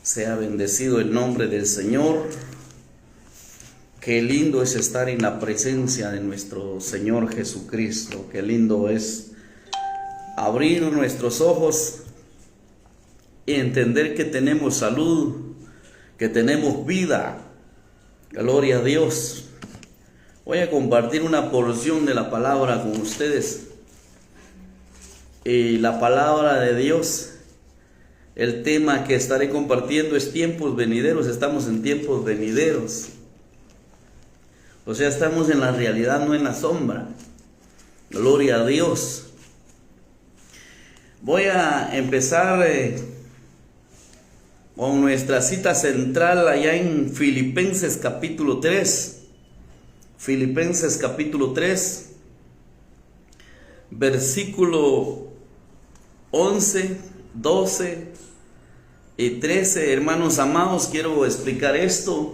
Sea bendecido el nombre del Señor. Qué lindo es estar en la presencia de nuestro Señor Jesucristo. Qué lindo es abrir nuestros ojos y entender que tenemos salud, que tenemos vida. Gloria a Dios. Voy a compartir una porción de la palabra con ustedes. Y la palabra de Dios, el tema que estaré compartiendo es tiempos venideros. Estamos en tiempos venideros. O sea, estamos en la realidad, no en la sombra. Gloria a Dios. Voy a empezar con nuestra cita central allá en Filipenses capítulo 3. Filipenses capítulo 3, versículo 11, 12 y 13. Hermanos amados, quiero explicar esto.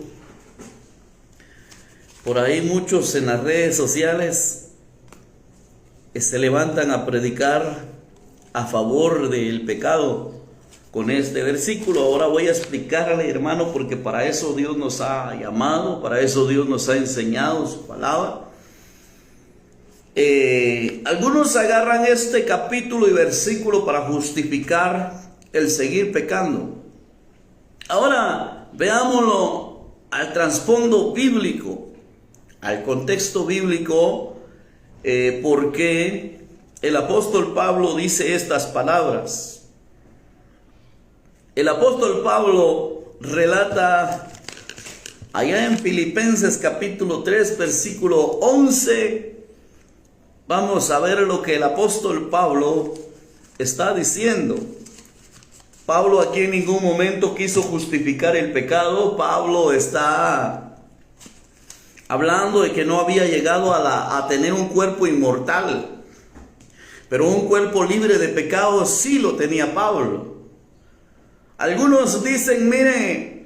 Por ahí muchos en las redes sociales se levantan a predicar a favor del pecado con este versículo. Ahora voy a explicarle, hermano, porque para eso Dios nos ha llamado, para eso Dios nos ha enseñado su palabra. Algunos agarran este capítulo y versículo para justificar el seguir pecando. Ahora veámoslo al trasfondo bíblico, al contexto bíblico, porque el apóstol Pablo dice estas palabras. El apóstol Pablo relata allá en Filipenses capítulo 3, versículo 11. Vamos a ver lo que el apóstol Pablo está diciendo. Pablo aquí en ningún momento quiso justificar el pecado. Pablo está hablando de que no había llegado a tener un cuerpo inmortal, pero un cuerpo libre de pecado sí lo tenía Pablo. Algunos dicen, mire,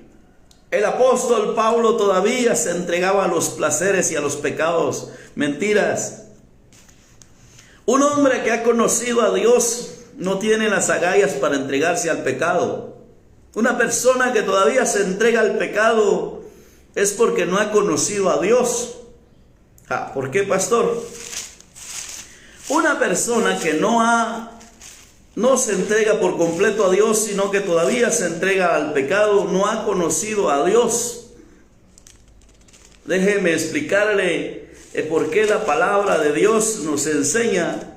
el apóstol Pablo todavía se entregaba a los placeres y a los pecados. Mentiras. Un hombre que ha conocido a Dios no tiene las agallas para entregarse al pecado. Una persona que todavía se entrega al pecado es porque no ha conocido a Dios. ¿Por qué, pastor? Una persona que no se entrega por completo a Dios, sino que todavía se entrega al pecado, no ha conocido a Dios. Déjeme explicarle por qué la palabra de Dios nos enseña.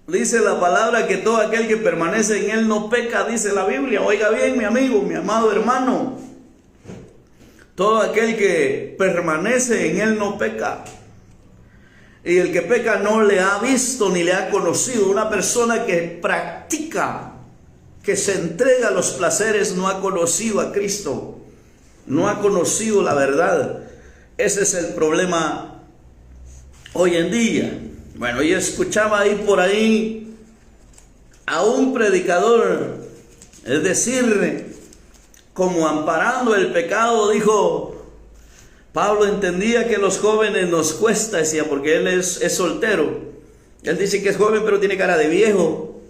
Dice la palabra que todo aquel que permanece en Él no peca, dice la Biblia. Oiga bien, mi amigo, mi amado hermano. Todo aquel que permanece en Él no peca. Y el que peca no le ha visto ni le ha conocido. Una persona que practica, que se entrega a los placeres, no ha conocido a Cristo. No ha conocido la verdad. Ese es el problema hoy en día. Bueno, yo escuchaba ahí por ahí a un predicador, es decir, como amparando el pecado, dijo: Pablo entendía que los jóvenes nos cuesta, decía, porque él es soltero. Él dice que es joven pero tiene cara de viejo.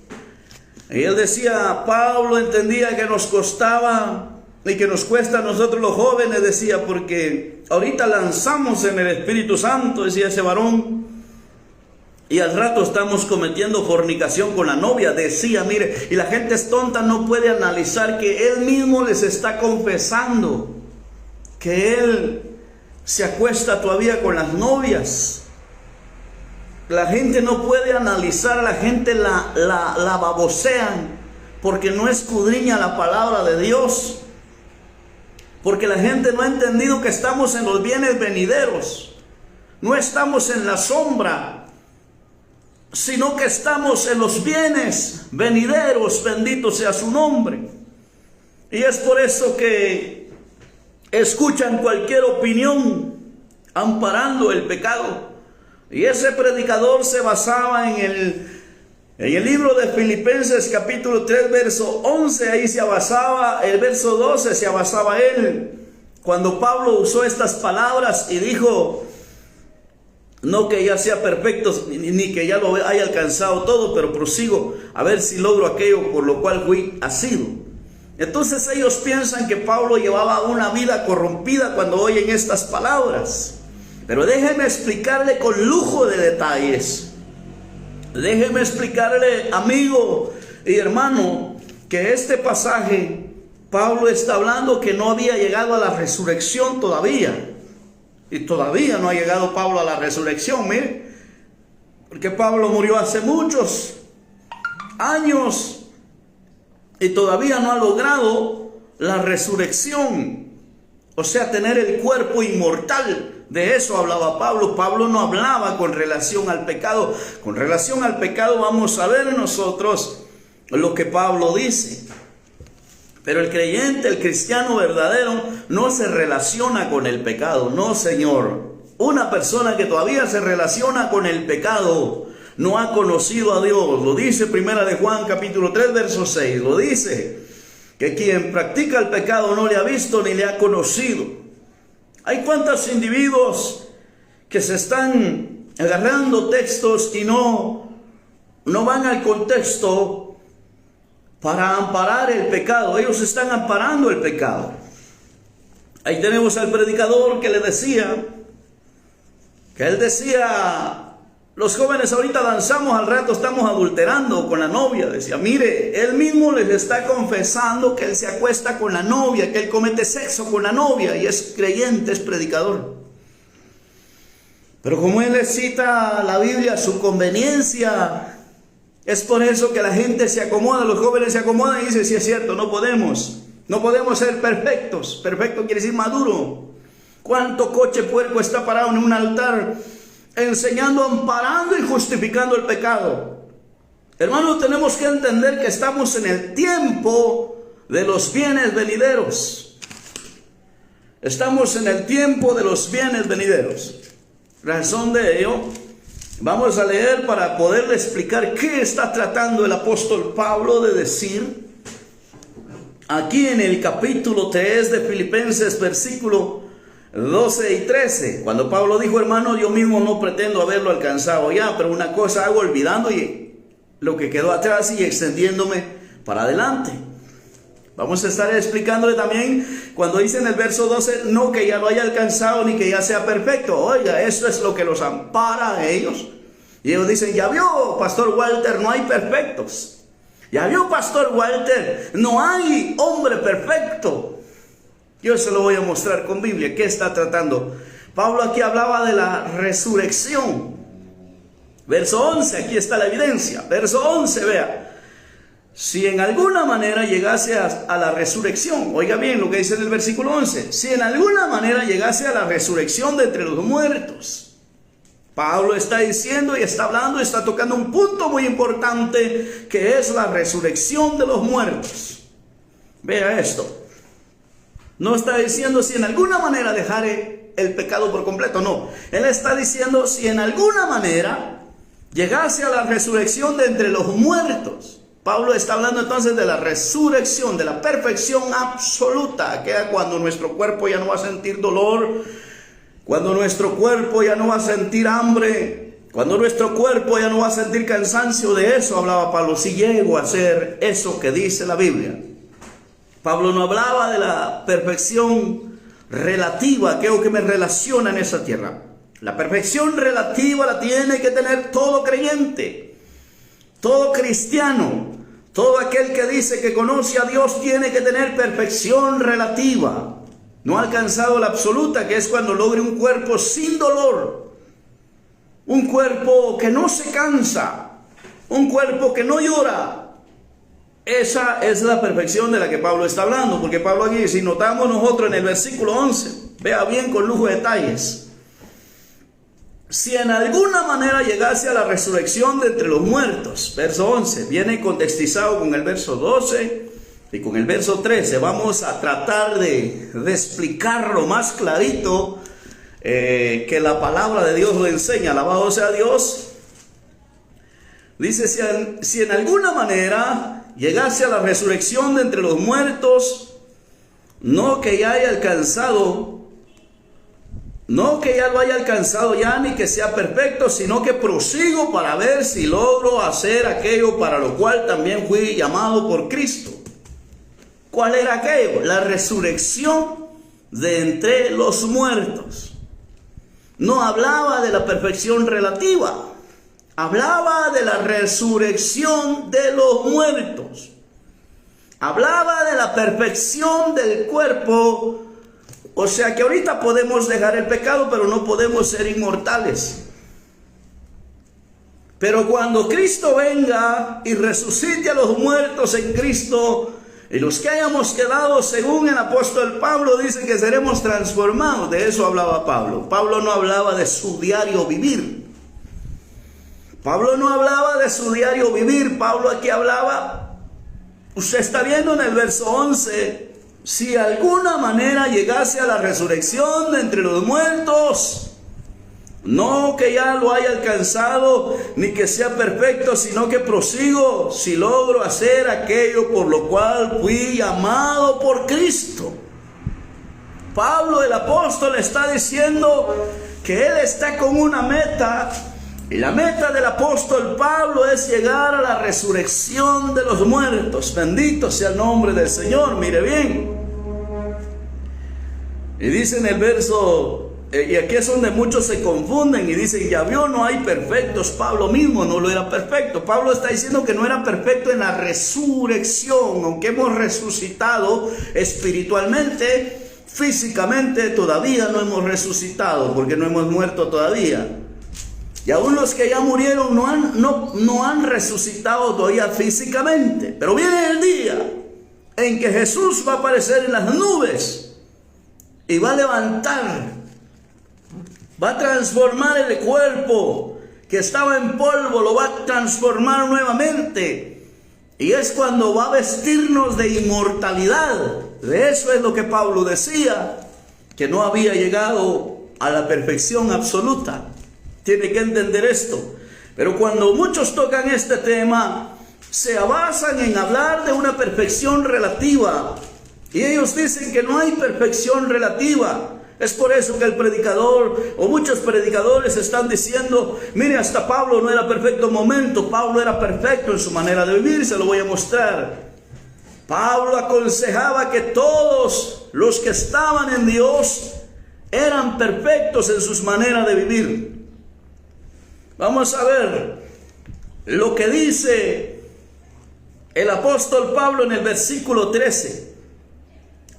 Y él decía, Pablo entendía que nos costaba y que nos cuesta a nosotros los jóvenes, decía, porque ahorita lanzamos en el Espíritu Santo, decía ese varón, y al rato estamos cometiendo fornicación con la novia, decía, mire, y la gente es tonta, no puede analizar que él mismo les está confesando que él se acuesta todavía con las novias. La gente no puede analizar, la gente la babosean porque no escudriña la palabra de Dios, porque la gente no ha entendido que estamos en los bienes venideros, no estamos en la sombra, sino que estamos en los bienes venideros. Bendito sea su nombre. Y es por eso que escuchan cualquier opinión amparando el pecado. Y ese predicador se basaba en el libro de Filipenses capítulo 3 verso 11. Ahí se basaba, el verso 12 se basaba él, cuando Pablo usó estas palabras y dijo: no que ya sea perfecto, ni que ya lo haya alcanzado todo, pero prosigo a ver si logro aquello por lo cual fui asido. Entonces ellos piensan que Pablo llevaba una vida corrompida cuando oyen estas palabras. Pero déjeme explicarle con lujo de detalles. Déjeme explicarle, amigo y hermano, que este pasaje, Pablo está hablando que no había llegado a la resurrección todavía. Y todavía no ha llegado Pablo a la resurrección, mire. Porque Pablo murió hace muchos años y todavía no ha logrado la resurrección. O sea, tener el cuerpo inmortal. De eso hablaba Pablo. Pablo no hablaba con relación al pecado. Con relación al pecado vamos a ver nosotros lo que Pablo dice. Pero el creyente, el cristiano verdadero, no se relaciona con el pecado. No, Señor. Una persona que todavía se relaciona con el pecado no ha conocido a Dios. Lo dice Primera de Juan capítulo 3 verso 6. Lo dice que quien practica el pecado no le ha visto ni le ha conocido. Hay cuantos individuos que se están agarrando textos y no van al contexto para amparar el pecado. Ellos están amparando el pecado. Ahí tenemos al predicador que le decía, los jóvenes ahorita danzamos, al rato estamos adulterando con la novia. Decía, mire, él mismo les está confesando que él se acuesta con la novia, que él comete sexo con la novia, y es creyente, es predicador. Pero como él le cita la Biblia a su conveniencia, es por eso que la gente se acomoda, los jóvenes se acomodan y dicen, sí es cierto, no podemos ser perfectos. Perfecto quiere decir maduro. ¿Cuánto coche puerco está parado en un altar enseñando, amparando y justificando el pecado? Hermanos, tenemos que entender que estamos en el tiempo de los bienes venideros. Estamos en el tiempo de los bienes venideros. Razón de ello, vamos a leer para poderle explicar qué está tratando el apóstol Pablo de decir aquí en el capítulo 3 de Filipenses, versículo 12 y 13, cuando Pablo dijo, hermano, yo mismo no pretendo haberlo alcanzado ya, pero una cosa hago, olvidando y lo que quedó atrás y extendiéndome para adelante. Vamos a estar explicándole también cuando dice en el verso 12, no que ya lo haya alcanzado ni que ya sea perfecto. Oiga, eso es lo que los ampara a ellos. Y ellos dicen, ya vio, Pastor Walter, no hay perfectos. Ya vio, Pastor Walter, no hay hombre perfecto. Yo se lo voy a mostrar con Biblia. ¿Qué está tratando? Pablo aquí hablaba de la resurrección. Verso 11, aquí está la evidencia. Verso 11, vea. Si en alguna manera llegase a la resurrección, oiga bien lo que dice en el versículo 11. Si en alguna manera llegase a la resurrección de entre los muertos. Pablo está diciendo y está hablando, está tocando un punto muy importante que es la resurrección de los muertos. Vea esto. No está diciendo si en alguna manera dejaré el pecado por completo, no. Él está diciendo si en alguna manera llegase a la resurrección de entre los muertos. Pablo está hablando entonces de la resurrección, de la perfección absoluta, que es cuando nuestro cuerpo ya no va a sentir dolor, cuando nuestro cuerpo ya no va a sentir hambre, cuando nuestro cuerpo ya no va a sentir cansancio. De eso hablaba Pablo, si llego a hacer eso que dice la Biblia. Pablo no hablaba de la perfección relativa, aquello que me relaciona en esa tierra. La perfección relativa la tiene que tener todo creyente, todo cristiano, todo aquel que dice que conoce a Dios tiene que tener perfección relativa. No ha alcanzado la absoluta, que es cuando logre un cuerpo sin dolor, un cuerpo que no se cansa, un cuerpo que no llora. Esa es la perfección de la que Pablo está hablando, porque Pablo aquí, si notamos nosotros en el versículo 11, vea bien con lujo de detalles. Si en alguna manera llegase a la resurrección de entre los muertos, verso 11, viene contextizado con el verso 12 y con el verso 13. Vamos a tratar de explicarlo más clarito que la palabra de Dios lo enseña. Alabado sea Dios. Dice, si en alguna manera llegase a la resurrección de entre los muertos, no que ya haya alcanzado, no que ya lo haya alcanzado ya, ni que sea perfecto, sino que prosigo para ver si logro hacer aquello para lo cual también fui llamado por Cristo. ¿Cuál era aquello? La resurrección de entre los muertos. No hablaba de la perfección relativa, hablaba de la resurrección de los muertos. Hablaba de la perfección del cuerpo. O sea que ahorita podemos dejar el pecado, pero no podemos ser inmortales. Pero cuando Cristo venga y resucite a los muertos en Cristo, y los que hayamos quedado, según el apóstol Pablo, dice que seremos transformados. De eso hablaba Pablo. Pablo no hablaba de su diario vivir. Pablo no hablaba de su diario vivir. Pablo aquí hablaba, usted está viendo en el verso 11, si de alguna manera llegase a la resurrección de entre los muertos, no que ya lo haya alcanzado, ni que sea perfecto, sino que prosigo, si logro hacer aquello por lo cual fui llamado por Cristo. Pablo el apóstol está diciendo que él está con una meta, y la meta del apóstol Pablo es llegar a la resurrección de los muertos. Bendito sea el nombre del Señor. Mire bien, y dice en el verso, y aquí es donde muchos se confunden y dicen, ya vio, no hay perfectos. Pablo mismo no lo era perfecto. Pablo está diciendo que no era perfecto en la resurrección, aunque hemos resucitado espiritualmente, físicamente todavía no hemos resucitado, porque no hemos muerto todavía. Y aún los que ya murieron no han resucitado todavía físicamente. Pero viene el día en que Jesús va a aparecer en las nubes y va a levantar, va a transformar el cuerpo que estaba en polvo, lo va a transformar nuevamente. Y es cuando va a vestirnos de inmortalidad. De eso es lo que Pablo decía, que no había llegado a la perfección absoluta. Tiene que entender esto. Pero cuando muchos tocan este tema, se basan en hablar de una perfección relativa. Y ellos dicen que no hay perfección relativa. Es por eso que el predicador o muchos predicadores están diciendo, mire, hasta Pablo no era perfecto. Momento, Pablo era perfecto en su manera de vivir, se lo voy a mostrar. Pablo aconsejaba que todos los que estaban en Dios eran perfectos en sus maneras de vivir. Vamos a ver lo que dice el apóstol Pablo en el versículo 13.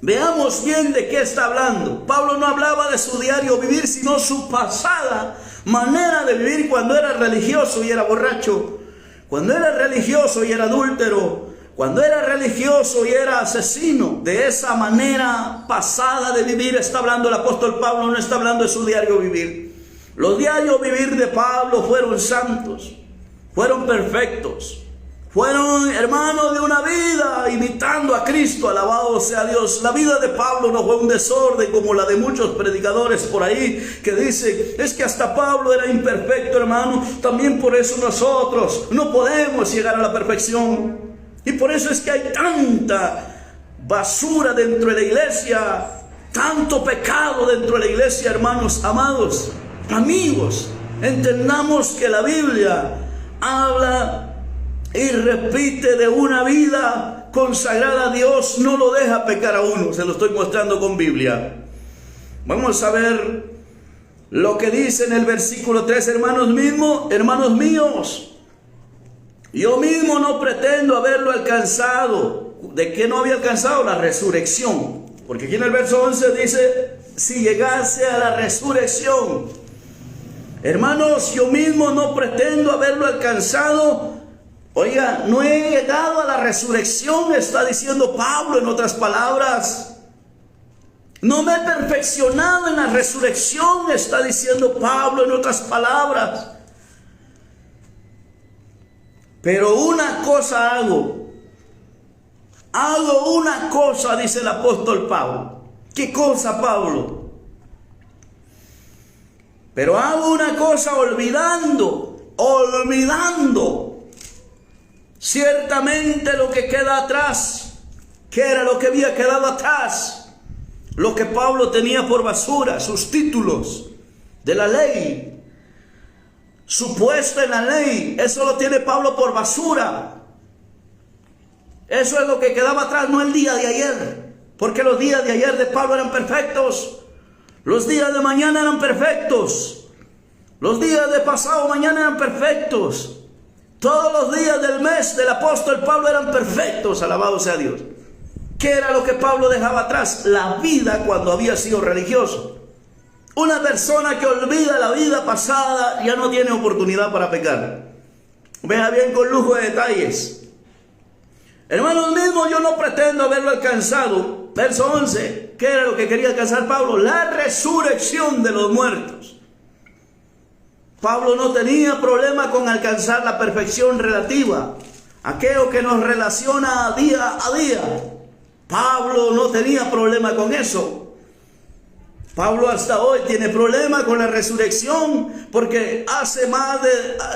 Veamos bien de qué está hablando. Pablo no hablaba de su diario vivir, sino su pasada manera de vivir cuando era religioso y era borracho, cuando era religioso y era adúltero, cuando era religioso y era asesino. De esa manera pasada de vivir está hablando el apóstol Pablo, no está hablando de su diario vivir. Los diarios vivir de Pablo fueron santos, fueron perfectos. Fueron hermanos de una vida imitando a Cristo, alabado sea Dios. La vida de Pablo no fue un desorden como la de muchos predicadores por ahí que dicen, es que hasta Pablo era imperfecto, hermano. También por eso nosotros no podemos llegar a la perfección. Y por eso es que hay tanta basura dentro de la iglesia, tanto pecado dentro de la iglesia, hermanos amados, amigos. Entendamos que la Biblia habla y repite de una vida consagrada a Dios, no lo deja pecar a uno. Se lo estoy mostrando con Biblia. Vamos a ver lo que dice en el versículo 3. Hermanos míos, yo mismo no pretendo haberlo alcanzado. ¿De qué no había alcanzado? La resurrección. Porque aquí en el verso 11 dice, si llegase a la resurrección. Hermanos, yo mismo no pretendo haberlo alcanzado. Oiga, no he llegado a la resurrección, está diciendo Pablo en otras palabras. No me he perfeccionado en la resurrección, está diciendo Pablo en otras palabras. Pero una cosa hago una cosa, dice el apóstol Pablo. ¿Qué cosa, Pablo? Pero hago una cosa olvidando ciertamente lo que queda atrás. ¿Qué era lo que había quedado atrás? Lo que Pablo tenía por basura, sus títulos de la ley, su puesto en la ley, eso lo tiene Pablo por basura. Eso es lo que quedaba atrás, no el día de ayer. Porque los días de ayer de Pablo eran perfectos. Los días de mañana eran perfectos. Los días de pasado mañana eran perfectos. Todos los días del mes del apóstol Pablo eran perfectos, alabado sea Dios. ¿Qué era lo que Pablo dejaba atrás? La vida cuando había sido religioso. Una persona que olvida la vida pasada ya no tiene oportunidad para pecar. Vea bien con lujo de detalles. Hermanos mismos, yo no pretendo haberlo alcanzado. Verso 11, ¿qué era lo que quería alcanzar Pablo? La resurrección de los muertos. Pablo no tenía problema con alcanzar la perfección relativa, aquello que nos relaciona día a día. Pablo no tenía problema con eso. Pablo hasta hoy tiene problema con la resurrección, porque hace más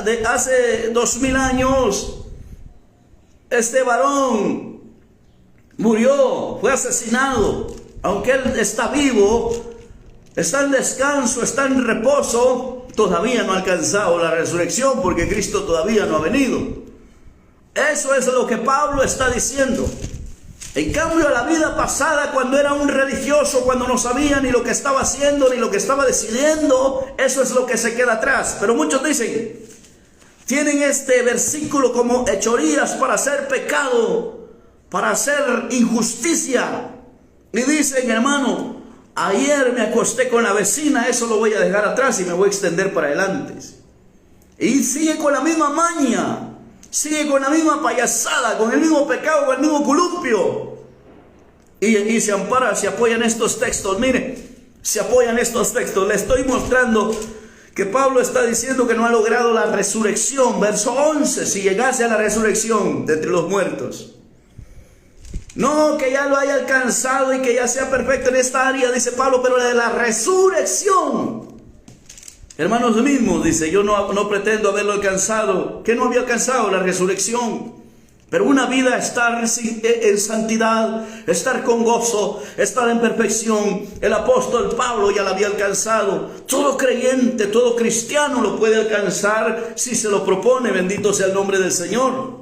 de hace 2000 años este varón murió, fue asesinado. Aunque él está vivo, está en descanso, está en reposo, todavía no ha alcanzado la resurrección porque Cristo todavía no ha venido. Eso es lo que Pablo está diciendo. En cambio, la vida pasada, cuando era un religioso, cuando no sabía ni lo que estaba haciendo, ni lo que estaba decidiendo, eso es lo que se queda atrás. Pero muchos dicen, tienen este versículo como hechorías para hacer pecado, para hacer injusticia. Y dicen, hermano, ayer me acosté con la vecina, eso lo voy a dejar atrás y me voy a extender para adelante. Y sigue con la misma maña. Sigue con la misma payasada, con el mismo pecado, con el mismo columpio. Y se ampara, se apoyan estos textos. Mire, se apoyan estos textos. Le estoy mostrando que Pablo está diciendo que no ha logrado la resurrección. Verso 11, si llegase a la resurrección de entre los muertos. No, que ya lo haya alcanzado y que ya sea perfecto en esta área, dice Pablo, pero de la resurrección. Hermanos mismos, dice, yo no pretendo haberlo alcanzado. ¿Qué no había alcanzado? La resurrección. Pero una vida, estar en santidad, estar con gozo, estar en perfección. El apóstol Pablo ya la había alcanzado. Todo creyente, todo cristiano lo puede alcanzar si se lo propone. Bendito sea el nombre del Señor.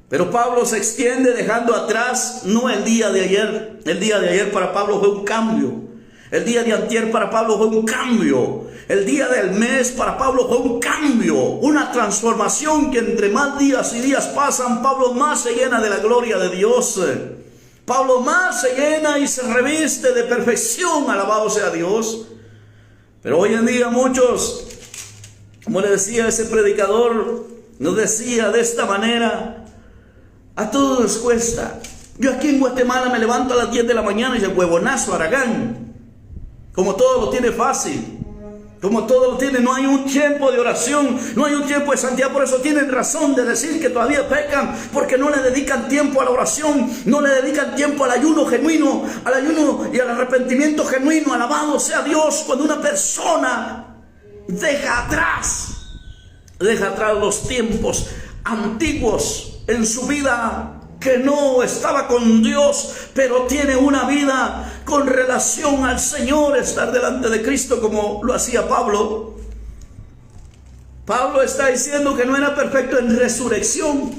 Pero Pablo se extiende dejando atrás, no el día de ayer. El día de ayer para Pablo fue un cambio. El día de antier para Pablo fue un cambio. El día del mes para Pablo fue un cambio. Una transformación que entre más días y días pasan, Pablo más se llena de la gloria de Dios. Pablo más se llena y se reviste de perfección. Alabado sea Dios. Pero hoy en día muchos, como le decía ese predicador, nos decía de esta manera, a todos les cuesta. Yo aquí en Guatemala me levanto a las 10 de la mañana y el huevonazo Aragán. Como todo lo tiene fácil, como todo lo tiene, no hay un tiempo de oración, no hay un tiempo de santidad. Por eso tienen razón de decir que todavía pecan, porque no le dedican tiempo a la oración, no le dedican tiempo al ayuno genuino, al ayuno y al arrepentimiento genuino. Alabado sea Dios. Cuando una persona deja atrás los tiempos antiguos en su vida, que no estaba con Dios, pero tiene una vida con relación al Señor, estar delante de Cristo como lo hacía Pablo. Pablo está diciendo que no era perfecto en resurrección,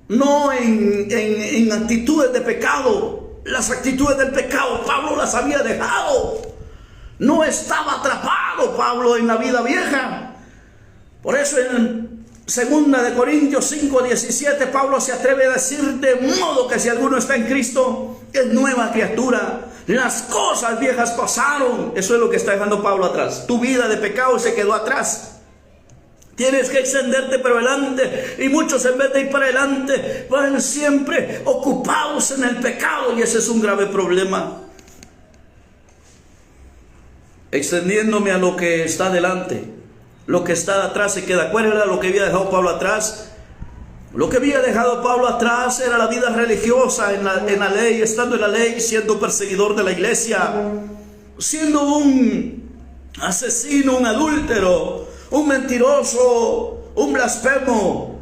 no en actitudes de pecado. Las actitudes del pecado Pablo las había dejado. No estaba atrapado Pablo en la vida vieja. Por eso en Segunda de Corintios 5:17, Pablo se atreve a decir, de modo que si alguno está en Cristo, es nueva criatura. Las cosas viejas pasaron. Eso es lo que está dejando Pablo atrás. Tu vida de pecado se quedó atrás. Tienes que extenderte para adelante. Y muchos, en vez de ir para adelante, van siempre ocupados en el pecado. Y ese es un grave problema. Extendiéndome a lo que está delante. Lo que está atrás se queda. ¿Cuál era lo que había dejado Pablo atrás? Lo que había dejado Pablo atrás era la vida religiosa en la ley, estando en la ley, siendo perseguidor de la iglesia, siendo un asesino, un adúltero, un mentiroso, un blasfemo.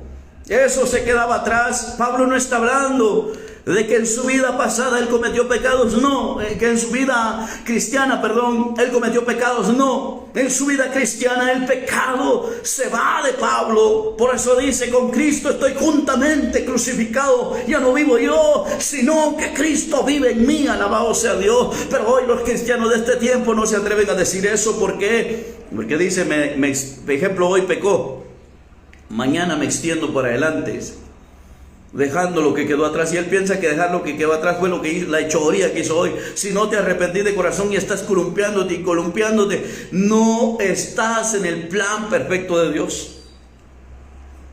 Eso se quedaba atrás. Pablo no está hablando de que en su vida pasada él cometió pecados, no. Que en su vida cristiana, perdón, él cometió pecados, no. En su vida cristiana el pecado se va de Pablo. Por eso dice: con Cristo estoy juntamente crucificado. Ya no vivo yo, sino que Cristo vive en mí. Alabado sea Dios. Pero hoy los cristianos de este tiempo no se atreven a decir eso. ¿Por qué? Porque dice, por ejemplo, hoy pecó, mañana me extiendo por adelante, dejando lo que quedó atrás. Y él piensa que dejar lo que quedó atrás fue lo que hizo, la hechoría que hizo hoy. Si no te arrepentís de corazón y estás columpiándote y columpiándote, no estás en el plan perfecto de Dios.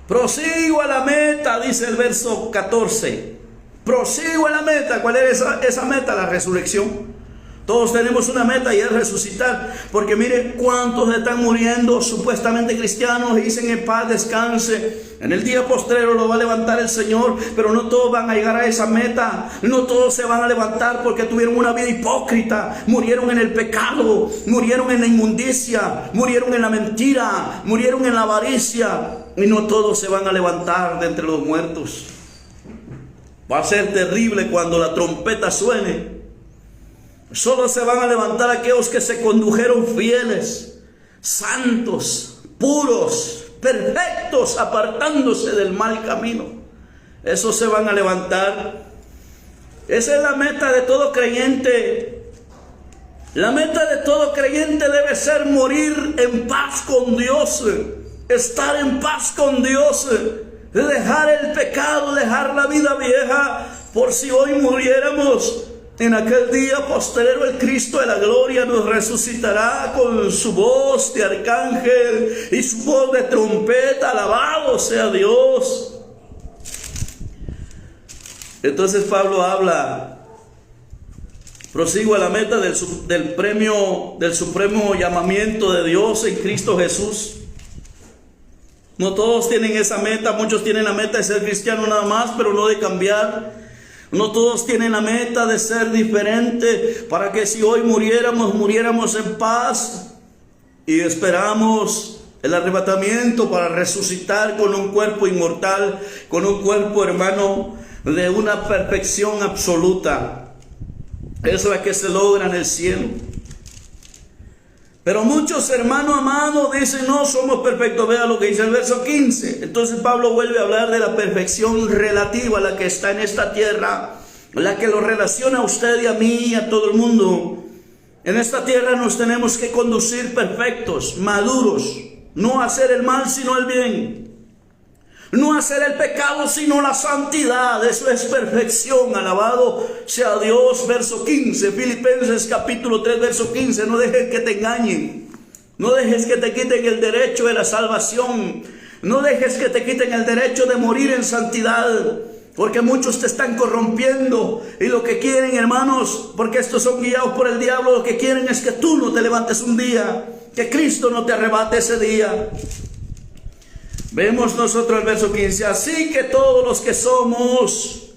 Prosigo a la meta, dice el verso 14. Prosigo a la meta. ¿Cuál es esa meta? La resurrección. Todos tenemos una meta y es resucitar. Porque mire cuántos están muriendo supuestamente cristianos y dicen: en paz descanse, en el día postrero lo va a levantar el Señor. Pero no todos van a llegar a esa meta. No todos se van a levantar porque tuvieron una vida hipócrita. Murieron en el pecado, murieron en la inmundicia, murieron en la mentira, murieron en la avaricia. Y no todos se van a levantar de entre los muertos. Va a ser terrible cuando la trompeta suene. Solo se van a levantar aquellos que se condujeron fieles, santos, puros, perfectos, apartándose del mal camino. Esos se van a levantar. Esa es la meta de todo creyente. La meta de todo creyente debe ser morir en paz con Dios, estar en paz con Dios, dejar el pecado, dejar la vida vieja. Por si hoy muriéramos, en aquel día postrero el Cristo de la gloria nos resucitará con su voz de arcángel y su voz de trompeta. Alabado sea Dios. Entonces Pablo habla: prosigo a la meta del premio, del supremo llamamiento de Dios en Cristo Jesús. No todos tienen esa meta. Muchos tienen la meta de ser cristiano nada más, pero no de cambiar. No todos tienen la meta de ser diferente, para que si hoy muriéramos en paz y esperamos el arrebatamiento para resucitar con un cuerpo inmortal, con un cuerpo, hermano, de una perfección absoluta. Es la que se logra en el cielo. Pero muchos, hermano amado, dicen: no somos perfectos. Vea lo que dice el verso 15. Entonces Pablo vuelve a hablar de la perfección relativa, la que está en esta tierra, la que lo relaciona a usted y a mí y a todo el mundo. En esta tierra nos tenemos que conducir perfectos, maduros, no hacer el mal sino el bien, no hacer el pecado sino la santidad. Eso es perfección. Alabado sea Dios. Verso 15, Filipenses capítulo 3 verso 15. No dejes que te engañen, no dejes que te quiten el derecho de la salvación, no dejes que te quiten el derecho de morir en santidad, porque muchos te están corrompiendo. Y lo que quieren, hermanos, porque estos son guiados por el diablo, lo que quieren es que tú no te levantes un día, que Cristo no te arrebate ese día. Vemos nosotros el verso 15. Así que todos los que somos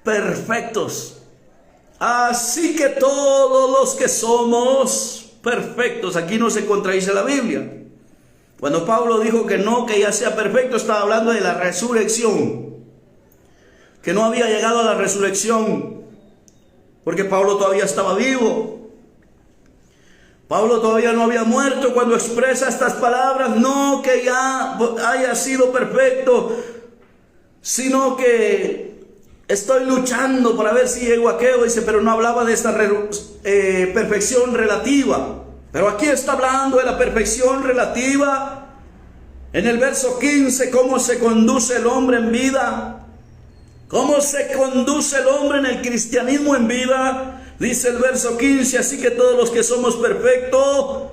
perfectos, así que todos los que somos perfectos. Aquí no se contradice la Biblia. Cuando Pablo dijo que no, que ya sea perfecto, estaba hablando de la resurrección, que no había llegado a la resurrección, porque Pablo todavía estaba vivo. Pablo todavía no había muerto cuando expresa estas palabras. No que ya haya sido perfecto, sino que estoy luchando para ver si llego a aquello. Dice, pero no hablaba de esta perfección relativa. Pero aquí está hablando de la perfección relativa. En el verso 15, cómo se conduce el hombre en vida, cómo se conduce el hombre en el cristianismo en vida. Dice el verso 15, así que todos los que somos perfectos,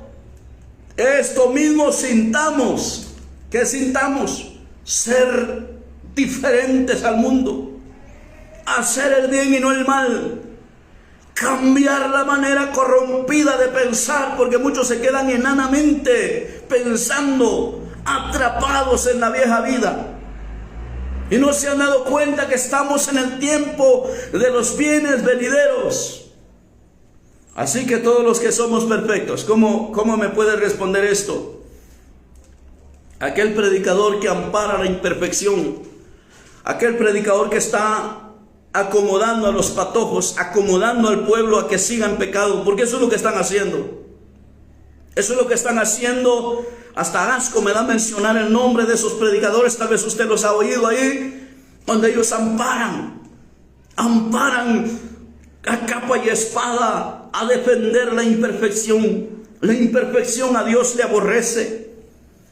esto mismo sintamos. ¿Qué sintamos? Ser diferentes al mundo, hacer el bien y no el mal, cambiar la manera corrompida de pensar, porque muchos se quedan enanamente pensando, atrapados en la vieja vida, y no se han dado cuenta que estamos en el tiempo de los bienes venideros. Así que todos los que somos perfectos. ¿Cómo me puede responder esto? Aquel predicador que ampara la imperfección, aquel predicador que está acomodando a los patojos, acomodando al pueblo a que siga en pecado, porque eso es lo que están haciendo. Eso es lo que están haciendo. Hasta asco me da mencionar el nombre de esos predicadores, tal vez usted los ha oído ahí, donde ellos amparan a capa y espada a defender la imperfección. La imperfección a Dios le aborrece.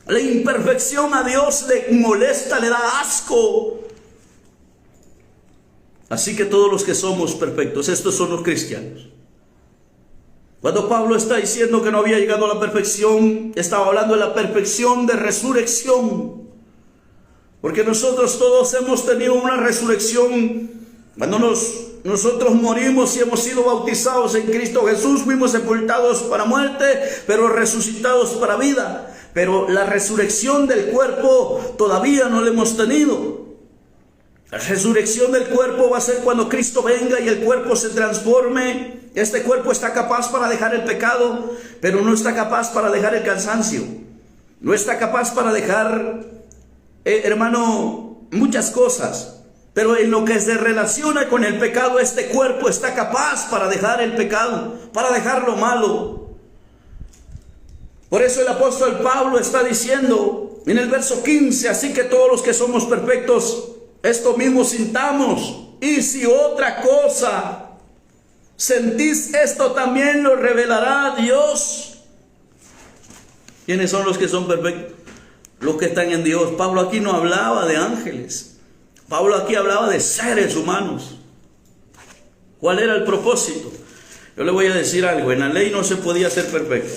La imperfección a Dios le molesta, le da asco. Así que todos los que somos perfectos, estos son los cristianos. Cuando Pablo está diciendo que no había llegado a la perfección, estaba hablando de la perfección de resurrección. Porque nosotros todos hemos tenido una resurrección. Cuando nosotros morimos y hemos sido bautizados en Cristo Jesús, fuimos sepultados para muerte, pero resucitados para vida. Pero la resurrección del cuerpo todavía no la hemos tenido. La resurrección del cuerpo va a ser cuando Cristo venga y el cuerpo se transforme. Este cuerpo está capaz para dejar el pecado, pero no está capaz para dejar el cansancio. No está capaz para dejar, hermano, muchas cosas. Pero en lo que se relaciona con el pecado, este cuerpo está capaz para dejar el pecado, para dejar lo malo. Por eso el apóstol Pablo está diciendo en el verso 15, así que todos los que somos perfectos, esto mismo sintamos. Y si otra cosa sentís, esto también lo revelará Dios. ¿Quiénes son los que son perfectos? Los que están en Dios. Pablo aquí no hablaba de ángeles. Pablo aquí hablaba de seres humanos. ¿Cuál era el propósito? Yo le voy a decir algo. En la ley no se podía ser perfecto.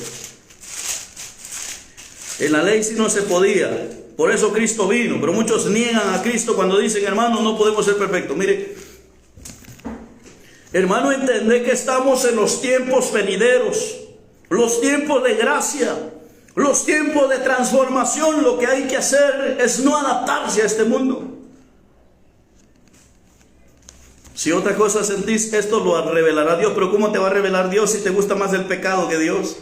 En la ley sí no se podía. Por eso Cristo vino. Pero muchos niegan a Cristo cuando dicen, hermano, no podemos ser perfectos. Mire, hermano, entendé que estamos en los tiempos venideros, los tiempos de gracia, los tiempos de transformación. Lo que hay que hacer es no adaptarse a este mundo. Si otra cosa sentís, esto lo revelará Dios. Pero ¿cómo te va a revelar Dios si te gusta más el pecado que Dios?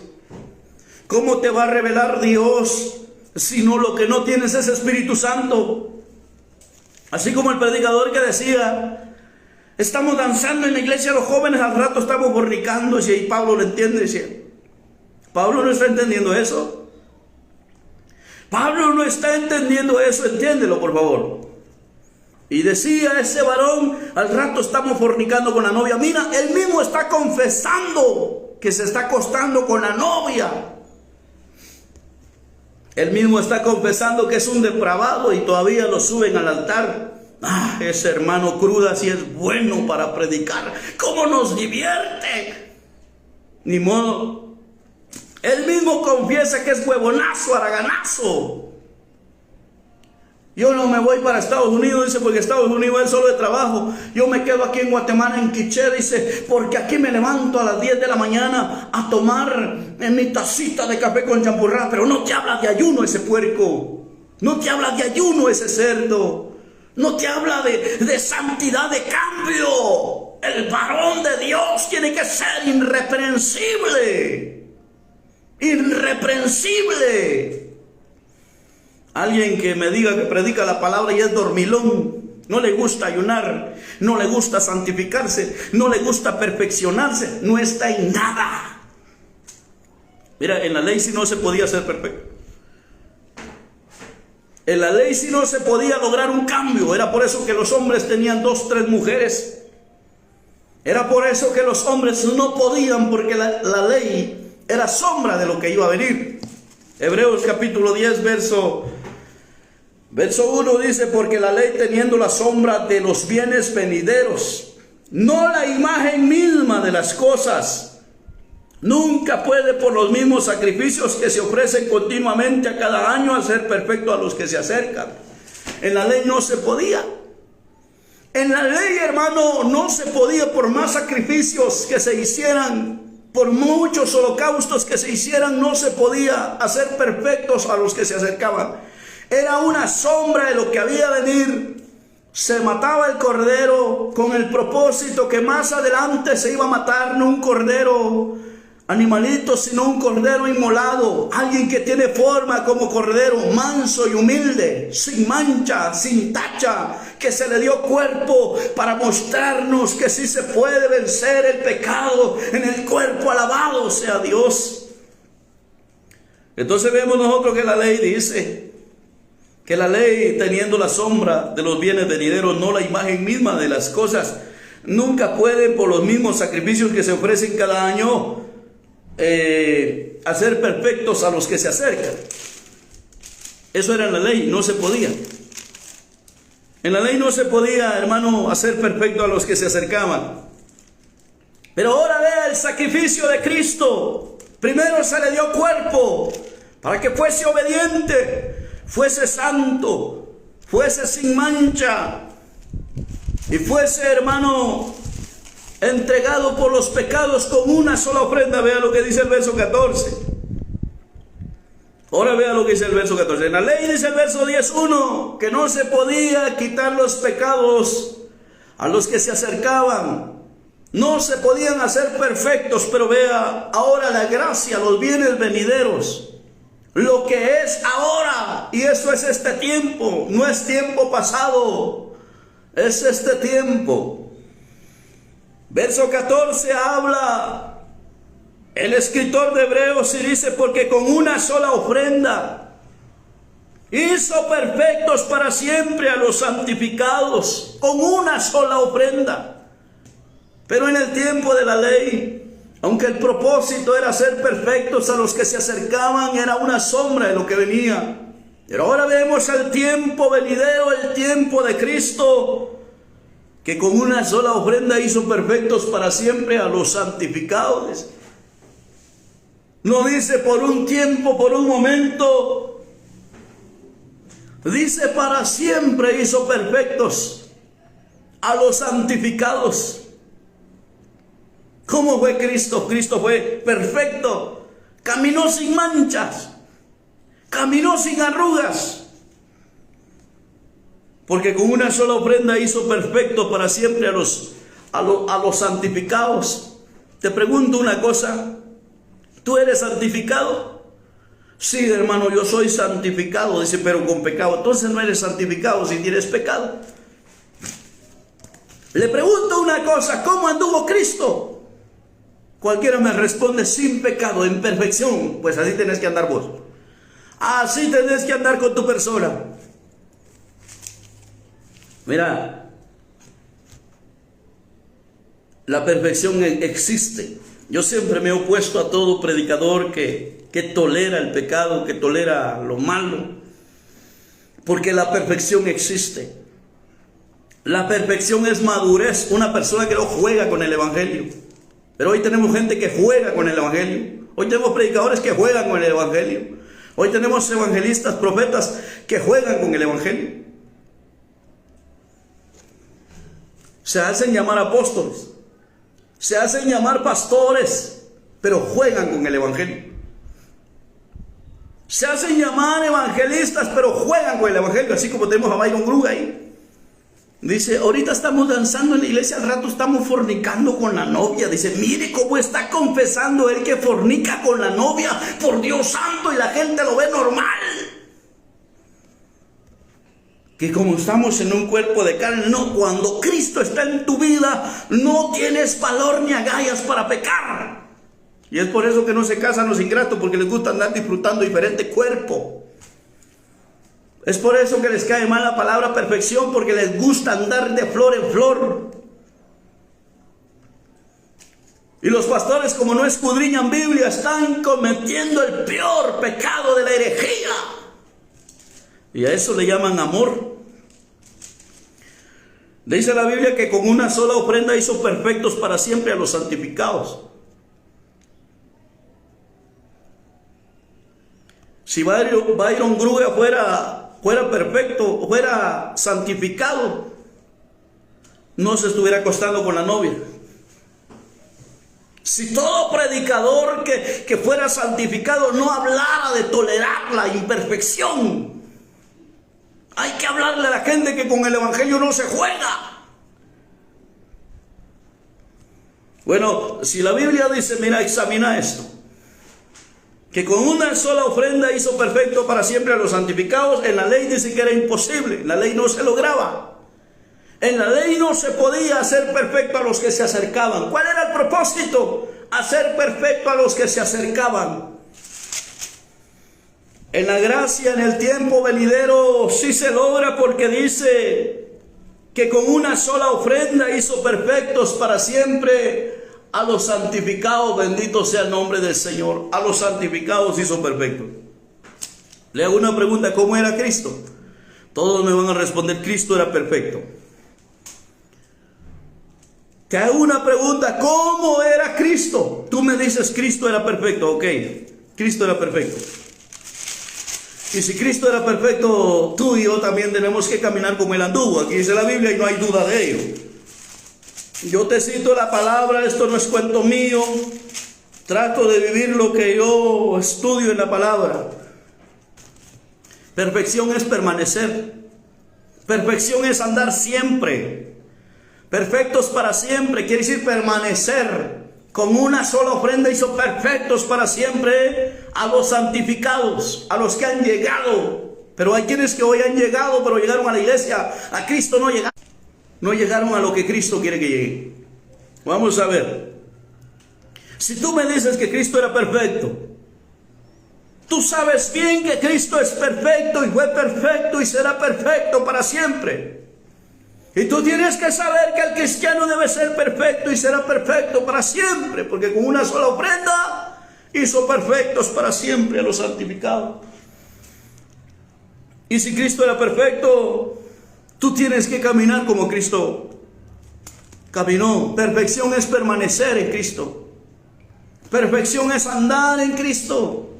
¿Cómo te va a revelar Dios si no, lo que no tienes es Espíritu Santo? Así como el predicador que decía, estamos danzando en la iglesia los jóvenes, al rato estamos borricando, y Pablo lo entiende, decía. Pablo no está entendiendo eso. Pablo no está entendiendo eso, entiéndelo por favor. Y decía ese varón, al rato estamos fornicando con la novia. Mira, él mismo está confesando que se está acostando con la novia. Él mismo está confesando que es un depravado y todavía lo suben al altar. Ah, ese hermano cruda sí es bueno para predicar. ¿Cómo nos divierte? Ni modo. Él mismo confiesa que es huevonazo, haraganazo. Yo no me voy para Estados Unidos, dice, porque Estados Unidos es solo de trabajo. Yo me quedo aquí en Guatemala, en Quiché, dice, porque aquí me levanto a las 10 de la mañana a tomar mi tacita de café con champurrado. Pero no te habla de ayuno ese puerco. No te habla de ayuno ese cerdo. No te habla de santidad, de cambio. El varón de Dios tiene que ser irreprensible. Irreprensible. Alguien que me diga que predica la palabra y es dormilón, no le gusta ayunar, no le gusta santificarse, no le gusta perfeccionarse, no está en nada. Mira, en la ley sí no se podía ser perfecto. En la ley sí no se podía lograr un cambio. Era por eso que los hombres tenían 2, 3 mujeres. Era por eso que los hombres no podían, porque la ley era sombra de lo que iba a venir. Hebreos capítulo 10, verso 1 dice, porque la ley teniendo la sombra de los bienes venideros, no la imagen misma de las cosas, nunca puede por los mismos sacrificios que se ofrecen continuamente a cada año hacer perfecto a los que se acercan. En la ley no se podía. En la ley, hermano, no se podía, por más sacrificios que se hicieran, por muchos holocaustos que se hicieran, no se podía hacer perfectos a los que se acercaban. Era una sombra de lo que había de venir. Se mataba el cordero con el propósito que más adelante se iba a matar, no un cordero animalito, sino un cordero inmolado, alguien que tiene forma como cordero, manso y humilde, sin mancha, sin tacha, que se le dio cuerpo para mostrarnos que sí se puede vencer el pecado en el cuerpo. Alabado sea Dios. Entonces vemos nosotros que la ley dice que la ley, teniendo la sombra de los bienes venideros, no la imagen misma de las cosas, nunca puede, por los mismos sacrificios que se ofrecen cada año, hacer perfectos a los que se acercan. Eso era en la ley, no se podía. En la ley no se podía, hermano, hacer perfecto a los que se acercaban. Pero ahora vea el sacrificio de Cristo. Primero se le dio cuerpo para que fuese obediente, fuese santo, fuese sin mancha y fuese, hermano, entregado por los pecados con una sola ofrenda. Vea lo que dice el verso 14. Ahora vea lo que dice el verso 14. En la ley dice el verso 10:1 que no se podía quitar los pecados a los que se acercaban. No se podían hacer perfectos, pero vea ahora la gracia, los bienes venideros. Lo que es ahora, y eso es este tiempo, no es tiempo pasado, es este tiempo. Verso 14 habla el escritor de Hebreos y dice: porque con una sola ofrenda hizo perfectos para siempre a los santificados, con una sola ofrenda. Pero en el tiempo de la ley, aunque el propósito era ser perfectos a los que se acercaban, era una sombra de lo que venía. Pero ahora vemos el tiempo venidero, el tiempo de Cristo, que con una sola ofrenda hizo perfectos para siempre a los santificados. No dice por un tiempo, por un momento. Dice para siempre hizo perfectos a los santificados. ¿Cómo fue Cristo? Cristo fue perfecto. Caminó sin manchas. Caminó sin arrugas. Porque con una sola ofrenda hizo perfecto para siempre a los santificados. Te pregunto una cosa. ¿Tú eres santificado? Sí, hermano, yo soy santificado. Dice, pero con pecado. Entonces no eres santificado si tienes pecado. Le pregunto una cosa. ¿Cómo anduvo Cristo? Cualquiera me responde: sin pecado, en perfección. Pues así tenés que andar vos. Así tenés que andar con tu persona. Mira, la perfección existe. Yo siempre me he opuesto a todo predicador que tolera el pecado, que tolera lo malo, porque la perfección existe. La perfección es madurez. Una persona que no juega con el evangelio. Pero hoy tenemos gente que juega con el evangelio. Hoy tenemos predicadores que juegan con el evangelio. Hoy tenemos evangelistas, profetas que juegan con el evangelio. Se hacen llamar apóstoles, se hacen llamar pastores, pero juegan con el evangelio. Se hacen llamar evangelistas, pero juegan con el evangelio. Así como tenemos a Byron Grug ahí. Dice, ahorita estamos danzando en la iglesia, al rato estamos fornicando con la novia. Dice, mire cómo está confesando él que fornica con la novia. Por Dios santo, y la gente lo ve normal. Que como estamos en un cuerpo de carne, no, cuando Cristo está en tu vida, no tienes valor ni agallas para pecar. Y es por eso que no se casan los ingratos, porque les gusta andar disfrutando diferente cuerpo. Es por eso que les cae mal la palabra perfección, porque les gusta andar de flor en flor. Y los pastores, como no escudriñan Biblia, están cometiendo el peor pecado de la herejía. Y a eso le llaman amor. Dice la Biblia que con una sola ofrenda hizo perfectos para siempre a los santificados. Si Byron Grug fuera perfecto, fuera santificado, no se estuviera acostando con la novia. Si todo predicador que fuera santificado no hablara de tolerar la imperfección, hay que hablarle a la gente que con el evangelio no se juega. Bueno, si la Biblia dice, mira, examina esto, que con una sola ofrenda hizo perfecto para siempre a los santificados, en la ley dice que era imposible, en la ley no se lograba. En la ley no se podía hacer perfecto a los que se acercaban. ¿Cuál era el propósito? Hacer perfecto a los que se acercaban. En la gracia, en el tiempo venidero, sí se logra, porque dice que con una sola ofrenda hizo perfectos para siempre a los santificados. Bendito sea el nombre del Señor. A los santificados hizo perfectos. Le hago una pregunta: ¿cómo era Cristo? Todos me van a responder: Cristo era perfecto. Te hago una pregunta: ¿cómo era Cristo? Tú me dices, Cristo era perfecto. Ok, Cristo era perfecto. Y si Cristo era perfecto, tú y yo también tenemos que caminar como Él anduvo. Aquí dice la Biblia y no hay duda de ello. Yo te cito la palabra, esto no es cuento mío. Trato de vivir lo que yo estudio en la palabra. Perfección es permanecer. Perfección es andar siempre. Perfectos para siempre quiere decir permanecer. Con una sola ofrenda hizo perfectos para siempre a los santificados, a los que han llegado. Pero hay quienes que hoy han llegado, pero llegaron a la iglesia. A Cristo no llegaron. No llegaron a lo que Cristo quiere que llegue. Vamos a ver. Si tú me dices que Cristo era perfecto, tú sabes bien que Cristo es perfecto y fue perfecto y será perfecto para siempre. Y tú tienes que saber que el cristiano debe ser perfecto y será perfecto para siempre, porque con una sola ofrenda hizo perfectos para siempre a los santificados. Y si Cristo era perfecto, tú tienes que caminar como Cristo caminó. Perfección es permanecer en Cristo. Perfección es andar en Cristo.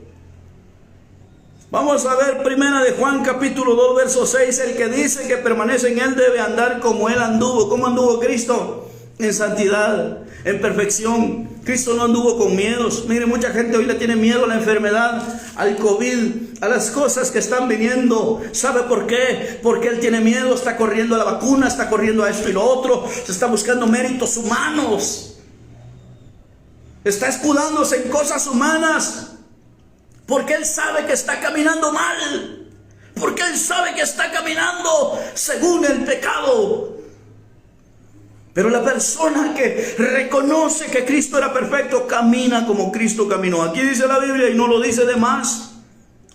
Vamos a ver primera de Juan capítulo 2 verso 6. El que dice que permanece en Él debe andar como Él anduvo. ¿Cómo anduvo Cristo? En santidad, en perfección. Cristo no anduvo con miedos. Mire, mucha gente hoy le tiene miedo a la enfermedad, al COVID, a las cosas que están viniendo. ¿Sabe por qué? Porque él tiene miedo, está corriendo a la vacuna, está corriendo a esto y lo otro, se está buscando méritos humanos, está escudándose en cosas humanas, porque él sabe que está caminando mal, porque él sabe que está caminando según el pecado. Pero la persona que reconoce que Cristo era perfecto, camina como Cristo caminó. Aquí dice la Biblia y no lo dice de más.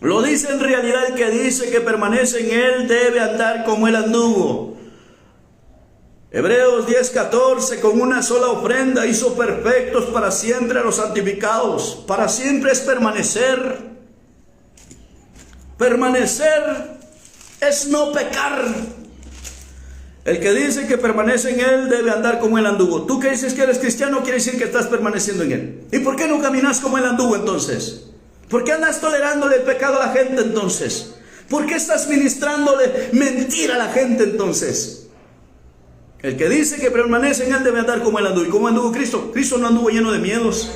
Lo dice en realidad: el que dice que permanece en Él debe andar como Él anduvo. Hebreos 10:14, con una sola ofrenda hizo perfectos para siempre a los santificados. Para siempre es permanecer. Permanecer es no pecar. El que dice que permanece en Él debe andar como Él anduvo. Tú que dices que eres cristiano, quiere decir que estás permaneciendo en Él. ¿Y por qué no caminas como Él anduvo entonces? ¿Por qué andas tolerándole el pecado a la gente entonces? ¿Por qué estás ministrándole mentira a la gente entonces? El que dice que permanece en Él debe andar como Él anduvo. ¿Y cómo anduvo Cristo? Cristo no anduvo lleno de miedos.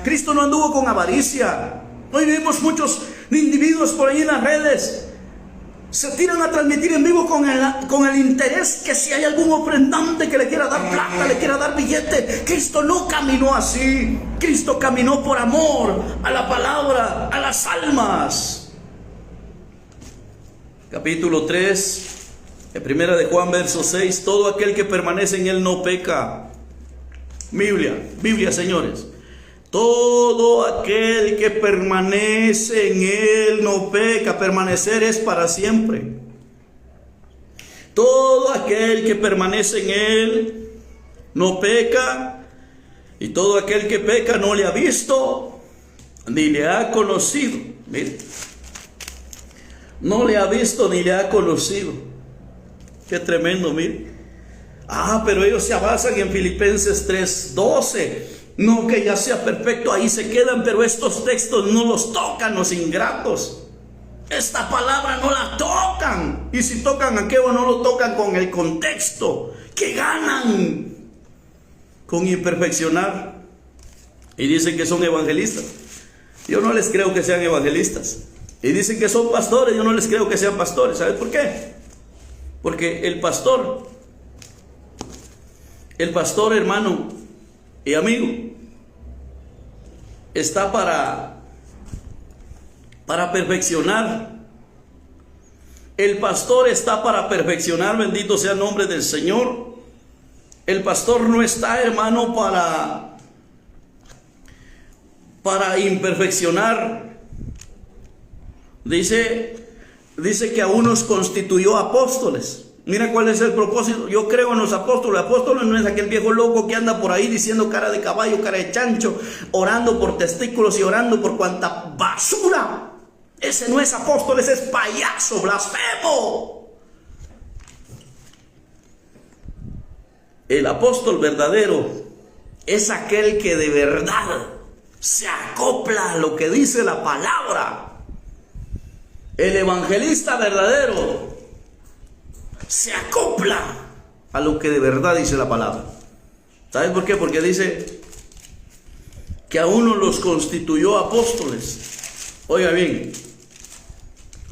Cristo no anduvo con avaricia. Hoy vemos muchos individuos por ahí en las redes. Se tiran a transmitir en vivo con el interés que si hay algún ofrendante que le quiera dar plata, le quiera dar billete. Cristo no caminó así. Cristo caminó por amor a la palabra, a las almas. Capítulo 3, de primera de Juan, verso 6. Todo aquel que permanece en Él no peca. Biblia, señores. Todo aquel que permanece en Él no peca. Permanecer es para siempre. Todo aquel que permanece en Él no peca. Y todo aquel que peca no le ha visto ni le ha conocido. Mire, no le ha visto ni le ha conocido. Qué tremendo, mire. Pero ellos se basan en Filipenses 3:12. No que ya sea perfecto, ahí se quedan, pero estos textos no los tocan los ingratos. Esta palabra no la tocan. Y si tocan aquello, no lo tocan con el contexto. Que ganan con imperfeccionar. Y dicen que son evangelistas. Yo no les creo que sean evangelistas. Y dicen que son pastores. Yo no les creo que sean pastores. ¿Sabes por qué? Porque el pastor, hermano, Y amigo, está para perfeccionar. El pastor está para perfeccionar, bendito sea el nombre del Señor. El pastor no está, hermano, para imperfeccionar. Dice que a unos constituyó apóstoles. Mira cuál es el propósito. Yo creo en los apóstoles. Apóstoles no es aquel viejo loco que anda por ahí diciendo cara de caballo, cara de chancho, orando por testículos y orando por cuanta basura. Ese no es apóstol, ese es payaso, blasfemo. El apóstol verdadero es aquel que de verdad se acopla a lo que dice la palabra. El evangelista verdadero se acopla a lo que de verdad dice la palabra. ¿Sabes por qué? Porque dice que a uno los constituyó apóstoles. Oiga bien,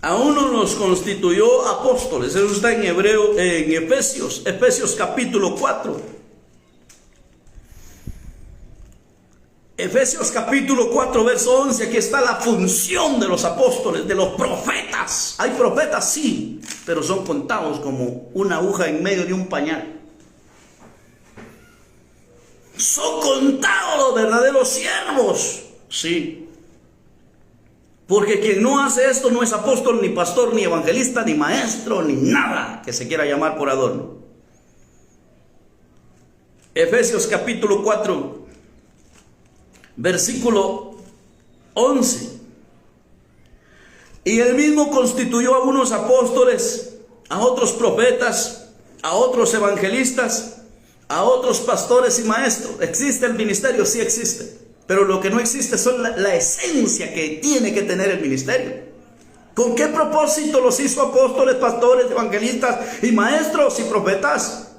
a uno los constituyó apóstoles. Eso está en Efesios capítulo 4. Efesios capítulo 4, verso 11. Aquí está la función de los apóstoles, de los profetas. Hay profetas, sí, pero son contados como una aguja en medio de un pañal. Son contados los verdaderos siervos, sí. Porque quien no hace esto no es apóstol, ni pastor, ni evangelista, ni maestro, ni nada que se quiera llamar por adorno. Efesios capítulo 4, versículo 11. Y él mismo constituyó a unos apóstoles, a otros profetas, a otros evangelistas, a otros pastores y maestros. ¿Existe el ministerio? Sí existe. Pero lo que no existe son la esencia que tiene que tener el ministerio. ¿Con qué propósito los hizo apóstoles, pastores, evangelistas y maestros y profetas?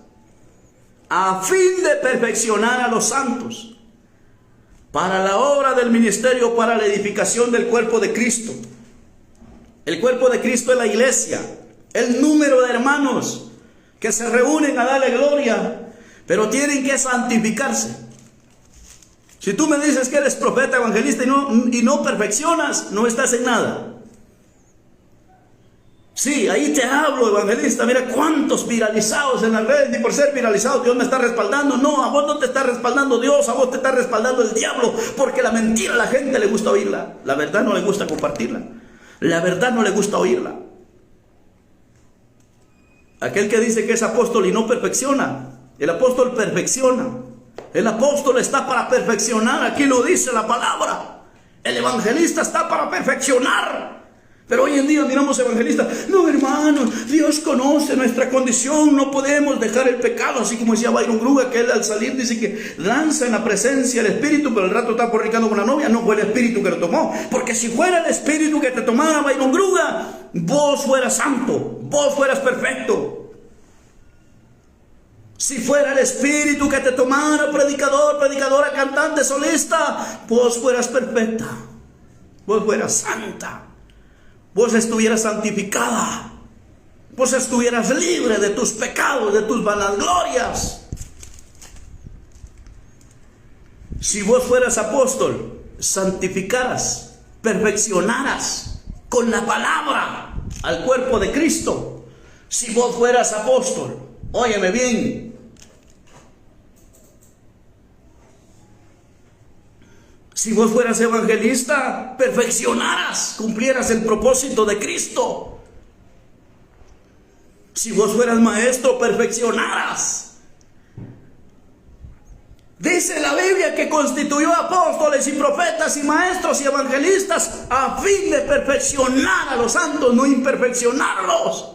A fin de perfeccionar a los santos, para la obra del ministerio, para la edificación del cuerpo de Cristo. El cuerpo de Cristo es la iglesia, el número de hermanos que se reúnen a darle gloria, pero tienen que santificarse. Si tú me dices que eres profeta, evangelista y no perfeccionas, no estás en nada. Sí, ahí te hablo, evangelista. Mira cuántos viralizados en las redes, y por ser viralizados Dios me está respaldando. No, a vos no te está respaldando Dios, a vos te está respaldando el diablo, porque la mentira a la gente le gusta oírla. La verdad no le gusta compartirla. La verdad no le gusta oírla. Aquel que dice que es apóstol y no perfecciona, el apóstol perfecciona. El apóstol está para perfeccionar, aquí lo dice la palabra. El evangelista está para perfeccionar. Pero hoy en día miramos evangelistas, no hermano, Dios conoce nuestra condición, no podemos dejar el pecado, así como decía Byron Gruga, que él al salir dice que danza en la presencia del Espíritu, pero el rato está fornicando con la novia. No fue el Espíritu que lo tomó, porque si fuera el Espíritu que te tomara, Byron Gruga, vos fueras santo, vos fueras perfecto. Si fuera el Espíritu que te tomara, predicador, predicadora, cantante, solista, vos fueras perfecta, vos fueras santa, vos estuvieras santificada, vos estuvieras libre de tus pecados, de tus vanaglorias. Si vos fueras apóstol, santificaras, perfeccionaras con la palabra al cuerpo de Cristo. Si vos fueras apóstol, óyeme bien, si vos fueras evangelista, perfeccionaras, cumplieras el propósito de Cristo. Si vos fueras maestro, perfeccionaras. Dice la Biblia que constituyó apóstoles y profetas y maestros y evangelistas a fin de perfeccionar a los santos, no imperfeccionarlos.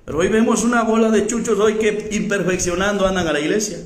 Pero hoy vemos una bola de chuchos hoy que imperfeccionando andan a la iglesia.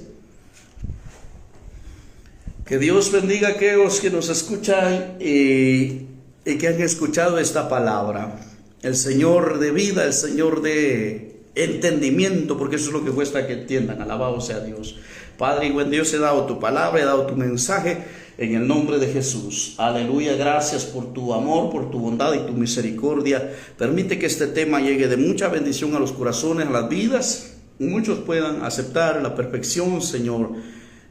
Que Dios bendiga a aquellos que nos escuchan y que han escuchado esta palabra. El Señor de vida, el Señor de entendimiento, porque eso es lo que cuesta que entiendan. Alabado sea Dios. Padre y buen Dios, he dado tu palabra, he dado tu mensaje en el nombre de Jesús. Aleluya, gracias por tu amor, por tu bondad y tu misericordia. Permite que este tema llegue de mucha bendición a los corazones, a las vidas. Muchos puedan aceptar la perfección, Señor,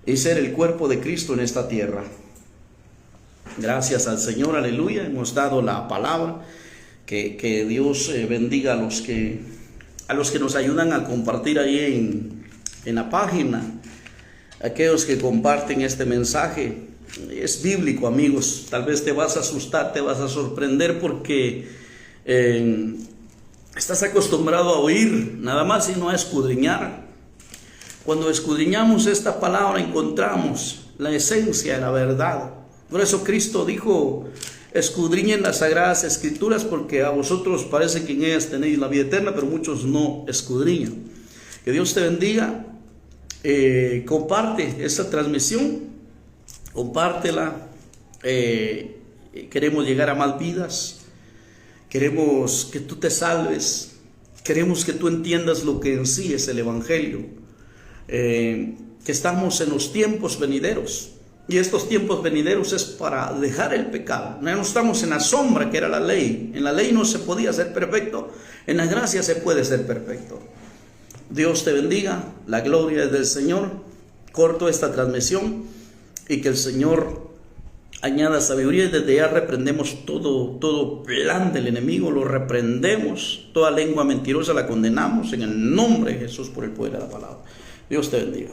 y ser el cuerpo de Cristo en esta tierra. Gracias al Señor, aleluya. Hemos dado la palabra. Que Dios bendiga a los que nos ayudan a compartir ahí en la página. Aquellos que comparten este mensaje. Es bíblico, amigos. Tal vez te vas a asustar, te vas a sorprender porque estás acostumbrado a oír nada más y no a escudriñar. Cuando escudriñamos esta palabra encontramos la esencia de la verdad. Por eso Cristo dijo: escudriñen las sagradas escrituras, porque a vosotros parece que en ellas tenéis la vida eterna, pero muchos no escudriñan. Que Dios te bendiga. Comparte esta transmisión, compártela. Queremos llegar a más vidas. Queremos que tú te salves. Queremos que tú entiendas lo que en sí es el Evangelio. Que estamos en los tiempos venideros. Y estos tiempos venideros es para dejar el pecado. No estamos en la sombra que era la ley. En la ley no se podía ser perfecto. En la gracia se puede ser perfecto. Dios te bendiga. La gloria es del Señor. Corto esta transmisión y que el Señor añada sabiduría. Y desde ya reprendemos todo plan del enemigo. Lo reprendemos. Toda lengua mentirosa la condenamos en el nombre de Jesús por el poder de la palabra. Dios te bendiga.